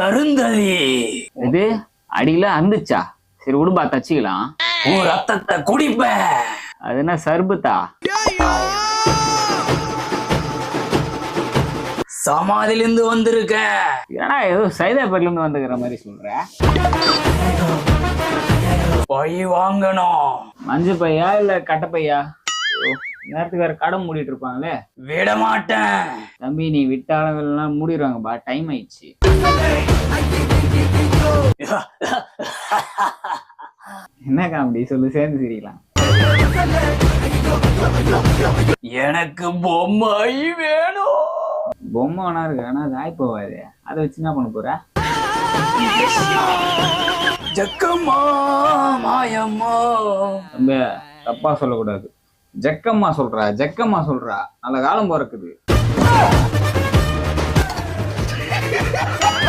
அருந்ததி இது அடியில அந்துச்சா? சரி விடுபா, தச்சுக்கலாம். உன் ரத்தத்தை குடிப்ப. அது என்ன சர்பத்தா? சமாதிலிருந்து வந்திருக்க. ஏன்னா ஏதோ சைதாப்பேட்ல இருந்து வந்துக்கிற மாதிரி சொல்ற. பழி வாங்கணும். மஞ்சு பையா இல்ல கட்டப்பையா? நேரத்துக்கு வேற கடை மூடிட்டு இருப்பாங்களே. விட மாட்டேன் தம்பி, நீ விட்டாளவெல்லாம் மூடிடுவாங்கப்பா, டைம் ஆயிடுச்சு. என்ன காமெடி சொல்லு, சேர்ந்து சிரிக்கலாம். எனக்கு பொம்மை வேணும். பொம்மை வேணா இருக்கு, ஆனா அது ஆய் போவாது. அதை வச்சு என்ன பண்ண போற? ஜக்கம்மா மாயம்மா. தம்பி தப்பா சொல்லக்கூடாது. ஜக்கம்மா சொல்றா, ஜக்கம்மா சொல்றா. நல்ல காலம் பிறக்குது.